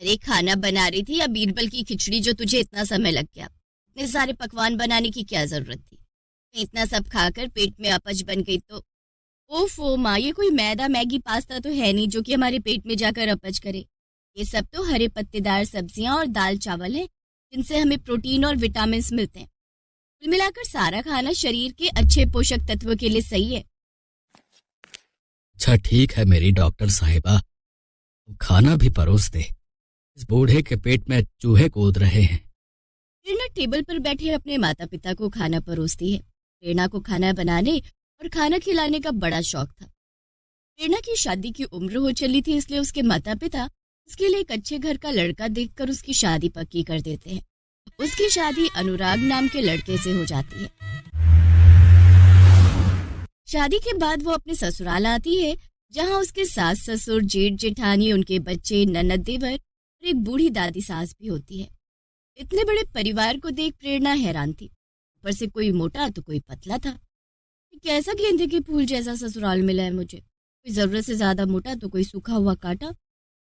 अरे खाना बना रही थी या बीरबल की खिचड़ी जो तुझे इतना समय लग गया। इतने सारे पकवान बनाने की क्या जरूरत थी। इतना सब खाकर पेट में अपच बन गई तो। ओफो माँ, ये कोई मैदा मैगी पास्ता तो है नहीं जो कि हमारे पेट में जाकर अपच करे। ये सब तो हरे पत्तेदार सब्जियां और दाल चावल है जिनसे हमें प्रोटीन और विटामिन मिलते हैं। कुल मिलाकर सारा खाना शरीर के अच्छे पोषक तत्वों के लिए सही है। अच्छा ठीक है मेरी डॉक्टर साहिबा, खाना भी परोस दे। इस बूढ़े के पेट में चूहे कूद रहे हैं। प्रेरणा टेबल पर बैठे अपने माता पिता को खाना परोसती है। प्रेरणा को खाना बनाने और खाना खिलाने का बड़ा शौक था। प्रेरणा की शादी की उम्र हो चली थी, इसलिए उसके माता पिता उसके लिए एक अच्छे घर का लड़का देखकर उसकी शादी पक्की कर देते हैं। उसकी शादी अनुराग नाम के लड़के से हो जाती है। शादी के बाद वो अपने ससुराल आती है, जहाँ उसके सास ससुर, जेठ जेठानी, उनके बच्चे, ननद देवर और एक बूढ़ी दादी सास भी होती है। इतने बड़े परिवार को देख प्रेरणा हैरान थी। ऊपर से कोई मोटा तो कोई पतला था। कैसा गेंदे के फूल जैसा ससुराल मिला है मुझे। कोई जरूरत से ज्यादा मोटा तो कोई सूखा हुआ कांटा।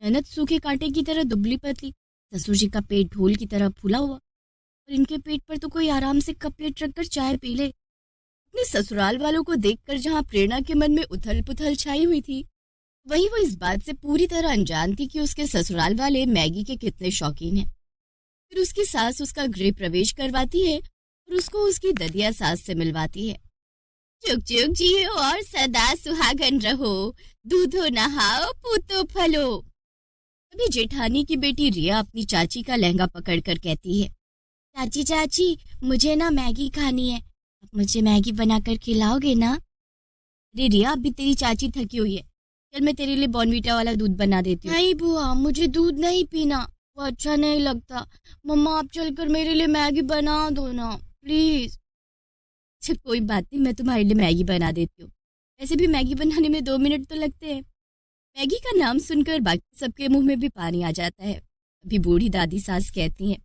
ननद सूखे कांटे की तरह दुबली पतली, ससुर जी का पेट ढोल की तरह फूला हुआ, और इनके पेट पर तो कोई आराम से कप प्लेट रखकर चाय पी ले। अपने ससुराल वालों को देखकर जहाँ प्रेरणा के मन में उथल पुथल छाई हुई थी, वहीं वो इस बात से पूरी तरह अनजान थी कि उसके ससुराल वाले मैगी के कितने शौकीन हैं। फिर उसकी सास उसका गृह प्रवेश करवाती है और उसको उसकी ददिया सास से मिलवाती है। चुक चुक जियो और सदा सुहागन रहो, दूधो नहाओ पूतो फलो। अभी जेठानी की बेटी रिया अपनी चाची का लहंगा पकड़कर कहती है, चाची चाची मुझे ना मैगी खानी है, आप मुझे मैगी बनाकर खिलाओगे ना? अरे रिया, अभी तेरी चाची थकी हुई है, चल मैं तेरे लिए बॉर्नवीटा वाला दूध बना देती हूँ। नहीं बुआ, मुझे दूध नहीं पीना, वो अच्छा नहीं लगता। मम्मा आप चलकर मेरे लिए मैगी बना दो ना प्लीज। अच्छा कोई बात नहीं, मैं तुम्हारे लिए मैगी बना देती हूँ। ऐसे भी मैगी बनाने में 2 मिनट तो लगते हैं। मैगी का नाम सुनकर बाकी सबके मुंह में भी पानी आ जाता है। अभी बूढ़ी दादी सास कहती हैं,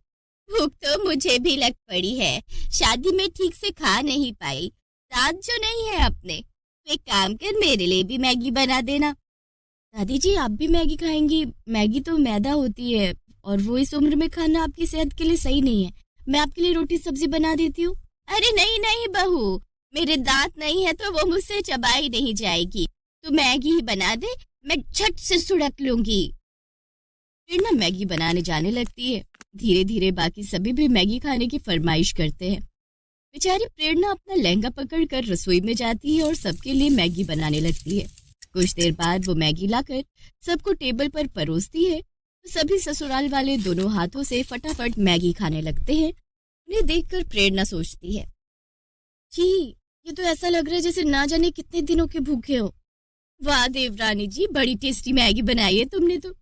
भूख तो मुझे भी लग पड़ी है, शादी में ठीक से खा नहीं पाई, दांत जो नहीं है अपने, तो एक काम कर मेरे लिए भी मैगी बना देना। दादी जी आप भी मैगी खाएंगी? मैगी तो मैदा होती है और वो इस उम्र में खाना आपकी सेहत के लिए सही नहीं है। मैं आपके लिए रोटी सब्जी बना देती हूँ। अरे नहीं नहीं बहू, मेरे दांत नहीं है तो वो मुझसे चबाई नहीं जाएगी, तू मैगी ही बना दे, मैं झट से सुड़क लूंगी। प्रेरणा मैगी बनाने जाने लगती है। धीरे धीरे बाकी सभी भी मैगी खाने की फरमाइश करते हैं। बेचारी प्रेरणा अपना लहंगा पकड़कर रसोई में जाती है और सबके लिए मैगी बनाने लगती है। कुछ देर बाद वो मैगी लाकर सबको टेबल पर परोसती है तो सभी ससुराल वाले दोनों हाथों से फटाफट मैगी खाने लगते हैं। उन्हें देखकर प्रेरणा सोचती है, जी ये तो ऐसा लग रहा है जैसे ना जाने कितने दिनों के भूखे हो। वाह देवरानी जी, बड़ी टेस्टी मैगी बनाई है तुमने तो।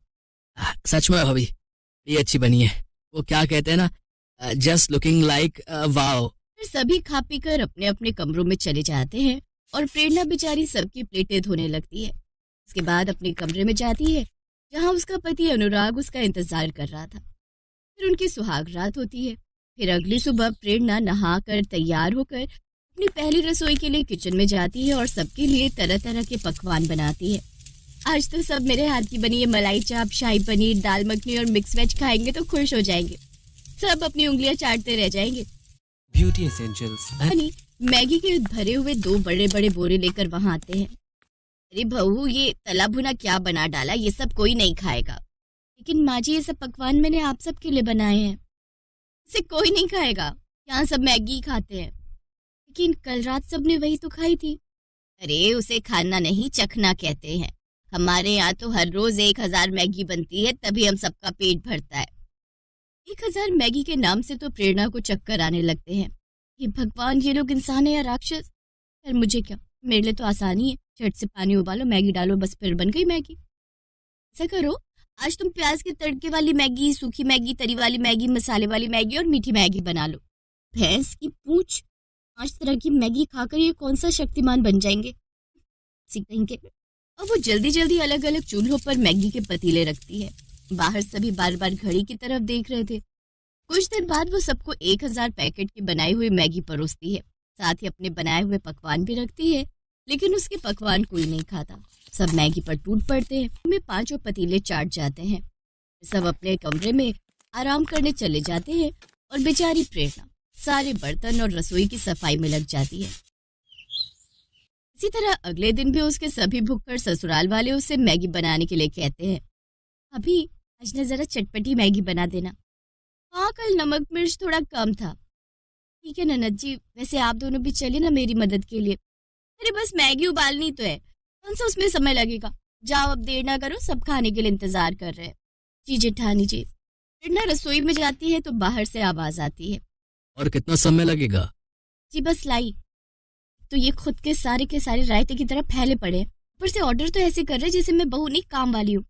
सच में भाभी, ये अच्छी बनी है। वो क्या कहते हैं ना, जस्ट लुकिंग लाइक वाओ। फिर सभी खा पी कर अपने अपने कमरों में चले जाते हैं और प्रेरणा बेचारी सबकी प्लेटें धोने लगती है। उसके बाद अपने कमरे में जाती है जहाँ उसका पति अनुराग उसका इंतजार कर रहा था। फिर उनकी सुहाग रात होती है। फिर अगली सुबह प्रेरणा नहा कर तैयार होकर अपनी पहली रसोई के लिए किचन में जाती है और सबके लिए तरह तरह के पकवान बनाती है। आज तो सब मेरे हाथ की बनी ये मलाई चाप, शाही पनीर, दाल मखनी और मिक्स वेज खाएंगे तो खुश हो जाएंगे। सब अपनी उंगलियां चाटते रह जाएंगे। ब्यूटी एसेंशियल्स मैगी के भरे हुए 2 बड़े बड़े बोरे लेकर वहां आते हैं। अरे बहू, ये तला भुना क्या बना डाला, ये सब कोई नहीं खाएगा। लेकिन माँ जी, ये सब पकवान मैंने आप सबके लिए बनाए हैं, इसे कोई नहीं खाएगा। यहाँ सब मैगी खाते हैं। लेकिन कल रात सबने वही तो खाई थी। अरे उसे खाना नहीं, चखना कहते हैं। हमारे यहाँ तो हर रोज 1000 मैगी बनती है, तभी हम सबका पेट भरता है। 1000 मैगी के नाम से तो प्रेरणा को चक्कर आने लगते हैं। ये भगवान, ये लोग इंसान है या राक्षस? फिर मुझे क्या, मेरे लिए तो आसानी है, झट से पानी उबालो, मैगी डालो, बस फिर बन गई मैगी। ऐसा करो, आज तुम प्याज के तड़के वाली मैगी, सूखी मैगी, तरी वाली मैगी, मसाले वाली मैगी और मीठी मैगी बना लो। भैंस की पूंछ, 5 तरह की मैगी खाकर ये कौन सा शक्तिमान बन जाएंगे सीखेंगे। और वो जल्दी जल्दी अलग अलग चूल्हों पर मैगी के पतीले रखती है। बाहर सभी बार बार घड़ी की तरफ देख रहे थे। कुछ देर बाद वो सबको 1000 पैकेट की बनाई हुई मैगी परोसती है। साथ ही अपने बनाए हुए पकवान भी रखती है, लेकिन उसके पकवान कोई नहीं खाता। सब मैगी पर टूट पड़ते हैं। उनमें 5 पतीले चाट जाते हैं। सब अपने कमरे में आराम करने चले जाते हैं और बेचारी प्रेरणा सारे बर्तन और रसोई की सफाई में लग जाती है। इसी तरह अगले दिन भी उसके सभी भुक्कड़ ससुराल वाले उसे मैगी बनाने के लिए कहते हैं। अभी आज न जरा चटपटी मैगी बना देना। हाँ, कल नमक मिर्च थोड़ा कम था। ठीक है ननद जी, वैसे आप दोनों भी चलिए ना मेरी मदद के लिए। अरे बस मैगी उबालनी तो है, कौन सा उसमें समय लगेगा। जाओ अब देर ना करो, सब खाने के लिए इंतजार कर रहे हैं। जी जेठानी जी। प्रेरणा रसोई में जाती है तो बाहर से आवाज आती है। और कितना समय लगेगा? जी बस लाई। तो ये खुद के सारे रायते की तरह फैले पड़े हैं। ऊपर से ऑर्डर तो ऐसे कर रहे जैसे मैं बहू नहीं काम वाली हूँ।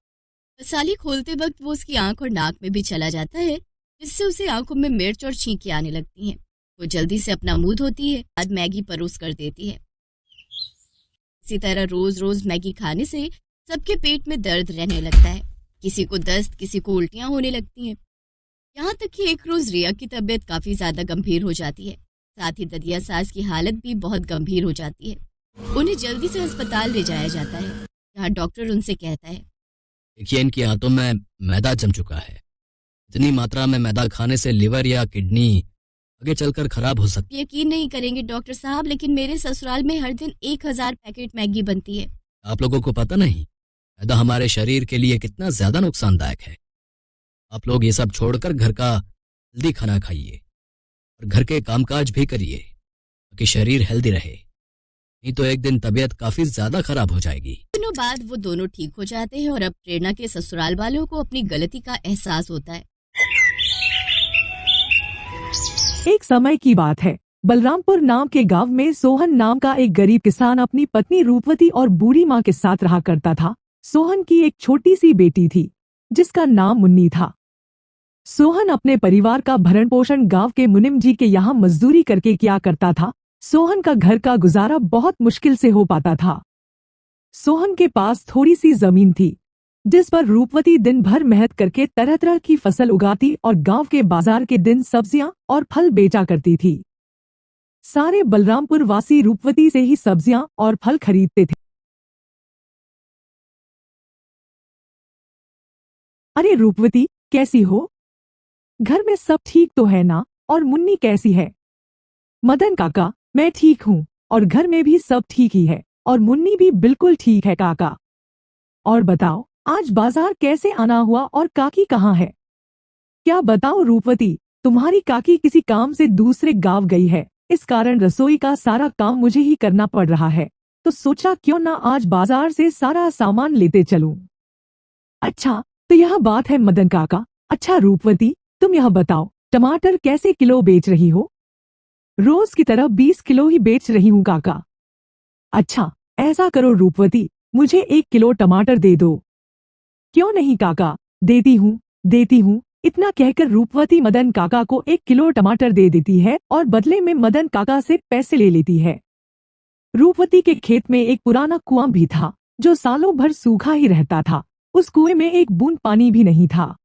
मसाले खोलते वक्त वो उसकी आंख और नाक में भी चला जाता है, जिससे उसे आंखों में मिर्च और छींकें आने लगती हैं। वो जल्दी से अपना मुंह धोती है, बाद मैगी परोस कर देती है। इसी तरह रोज रोज मैगी खाने से सबके पेट में दर्द रहने लगता है। किसी को दस्त, किसी को उल्टियां होने लगती हैं। यहाँ तक कि एक रोज रिया की तबीयत काफी ज्यादा गंभीर हो जाती है। साथ ही ददिया सास की हालत भी बहुत गंभीर हो जाती है। उन्हें जल्दी से अस्पताल ले जाया जाता है, जहाँ डॉक्टर उनसे कहता है, देखिए इनकी आंतों में मैदा जम चुका है। इतनी मात्रा में मैदा खाने से लिवर या किडनी आगे चलकर खराब हो सकती है। यकीन नहीं करेंगे डॉक्टर साहब, लेकिन मेरे ससुराल में हर दिन 1000 पैकेट मैगी बनती है। आप लोगों को पता नहीं मैदा हमारे शरीर के लिए कितना ज्यादा नुकसानदायक है। आप लोग ये सब छोड़कर घर का हेल्दी खाना खाइए और घर के कामकाज भी करिए ताकि शरीर हेल्दी रहे, नहीं तो एक दिन तबीयत काफी ज्यादा खराब हो जाएगी। दिनों बाद वो दोनों ठीक हो जाते हैं और अब प्रेरणा के ससुराल वालों को अपनी गलती का एहसास होता है। एक समय की बात है, बलरामपुर नाम के गांव में सोहन नाम का एक गरीब किसान अपनी पत्नी रूपवती और बूढ़ी माँ के साथ रहा करता था। सोहन की एक छोटी सी बेटी थी जिसका नाम मुन्नी था। सोहन अपने परिवार का भरण पोषण गांव के मुनिम जी के यहाँ मजदूरी करके किया करता था। सोहन का घर का गुजारा बहुत मुश्किल से हो पाता था। सोहन के पास थोड़ी सी जमीन थी जिस पर रूपवती दिन भर मेहनत करके तरह तरह की फसल उगाती और गांव के बाजार के दिन सब्जियां और फल बेचा करती थी। सारे बलरामपुर वासी रूपवती से ही सब्जियां और फल खरीदते थे। अरे रूपवती, कैसी हो? घर में सब ठीक तो है ना? और मुन्नी कैसी है? मदन काका, मैं ठीक हूँ और घर में भी सब ठीक ही है और मुन्नी भी बिल्कुल ठीक है काका। और बताओ, आज बाजार कैसे आना हुआ और काकी कहाँ है? क्या बताओ रूपवती, तुम्हारी काकी किसी काम से दूसरे गांव गई है, इस कारण रसोई का सारा काम मुझे ही करना पड़ रहा है। तो सोचा क्यों ना आज बाजार से सारा सामान लेते चलूं। अच्छा, तो यह बात है मदन काका। अच्छा रूपवती, तुम यह बताओ, टमाटर कैसे किलो बेच रही हो? रोज की तरह 20 किलो ही बेच रही हूँ काका। अच्छा, ऐसा करो रूपवती, मुझे 1 किलो टमाटर दे दो। क्यों नहीं काका, देती हूँ। इतना कहकर रूपवती मदन काका को 1 किलो टमाटर दे देती है और बदले में मदन काका से पैसे ले लेती है। रूपवती के खेत में एक पुराना कुआं भी था जो सालों भर सूखा ही रहता था। उस कुएं में एक बूंद पानी भी नहीं था।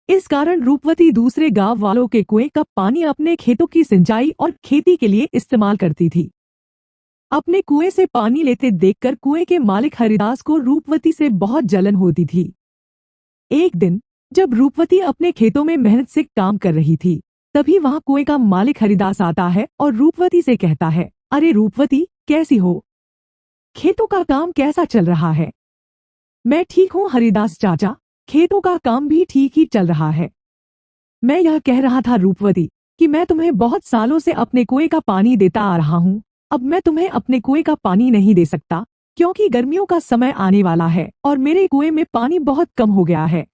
इस कारण रूपवती दूसरे गांव वालों के कुएं का पानी अपने खेतों की सिंचाई और खेती के लिए इस्तेमाल करती थी। अपने कुएं से पानी लेते देखकर कुएं के मालिक हरिदास को रूपवती से बहुत जलन होती थी। एक दिन जब रूपवती अपने खेतों में मेहनत से काम कर रही थी, तभी वहां कुएं का मालिक हरिदास आता है और रूपवती से कहता है, अरे रूपवती, कैसी हो? खेतों का काम कैसा चल रहा है? मैं ठीक हूँ हरिदास चाचा, खेतों का काम भी ठीक ही चल रहा है। मैं यह कह रहा था रूपवती कि मैं तुम्हें बहुत सालों से अपने कुएं का पानी देता आ रहा हूँ। अब मैं तुम्हें अपने कुएं का पानी नहीं दे सकता क्योंकि गर्मियों का समय आने वाला है और मेरे कुएं में पानी बहुत कम हो गया है।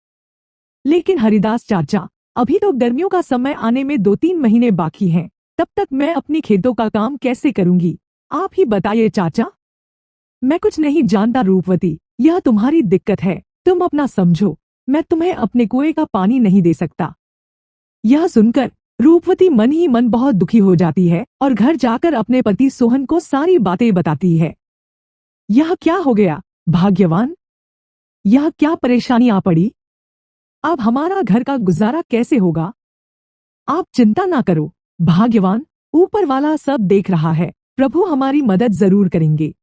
लेकिन हरिदास चाचा, अभी तो गर्मियों का समय आने में 2-3 महीने बाकी हैं। तब तक मैं अपनी खेतों का काम कैसे करूंगी? आप ही बताइए चाचा। मैं कुछ नहीं जानता रूपवती, यह तुम्हारी दिक्कत है, तुम अपना समझो। मैं तुम्हें अपने कुएं का पानी नहीं दे सकता। यह सुनकर रूपवती मन ही मन बहुत दुखी हो जाती है और घर जाकर अपने पति सोहन को सारी बातें बताती है। यह क्या हो गया भाग्यवान? यह क्या परेशानी आ पड़ी? अब हमारा घर का गुजारा कैसे होगा? आप चिंता ना करो भाग्यवान, ऊपर वाला सब देख रहा है, प्रभु हमारी मदद जरूर करेंगे।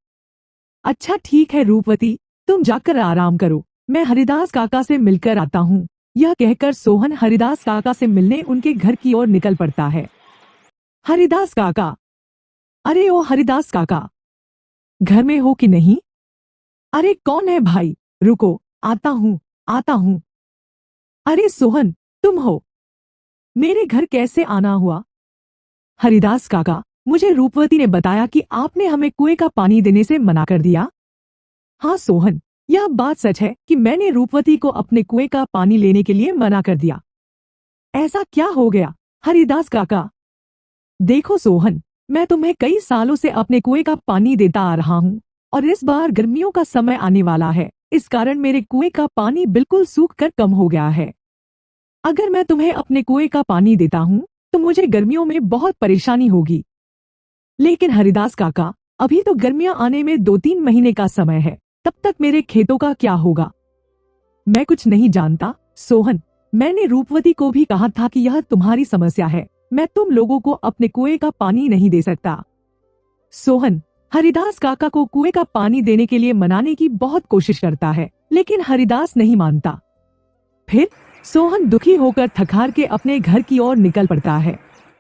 अच्छा ठीक है रूपवती, तुम जाकर आराम करो, मैं हरिदास काका से मिलकर आता हूँ। यह कहकर सोहन हरिदास काका से मिलने उनके घर की ओर निकल पड़ता है। हरिदास काका, अरे ओ हरिदास काका, घर में हो कि नहीं? अरे कौन है भाई, रुको, आता हूँ आता हूँ। अरे सोहन, तुम हो? मेरे घर कैसे आना हुआ? हरिदास काका, मुझे रूपवती ने बताया कि आपने हमें कुएं का पानी देने से मना कर दिया। हाँ सोहन, यह बात सच है कि मैंने रूपवती को अपने कुएं का पानी लेने के लिए मना कर दिया। ऐसा क्या हो गया हरिदास काका? देखो सोहन, मैं तुम्हें कई सालों से अपने कुएं का पानी देता आ रहा हूँ और इस बार गर्मियों का समय आने वाला है, इस कारण मेरे कुएं का पानी बिल्कुल सूख कर कम हो गया है। अगर मैं तुम्हें अपने कुएं का पानी देता हूँ तो मुझे गर्मियों में बहुत परेशानी होगी। लेकिन हरिदास काका, अभी तो गर्मियां आने में 2-3 महीने का समय है, तब तक मेरे खेतों का क्या होगा? मैं कुछ नहीं जानता सोहन, मैंने रूपवती को भी कहा था कि यह तुम्हारी समस्या है, मैं तुम लोगों को अपने कुएं का पानी नहीं दे सकता। सोहन हरिदास काका को कुएं का पानी देने के लिए मनाने की बहुत कोशिश करता है, लेकिन हरिदास नहीं मानता। फिर सोहन दुखी होकर थकार के अपने घर की ओर निकल पड़ता है।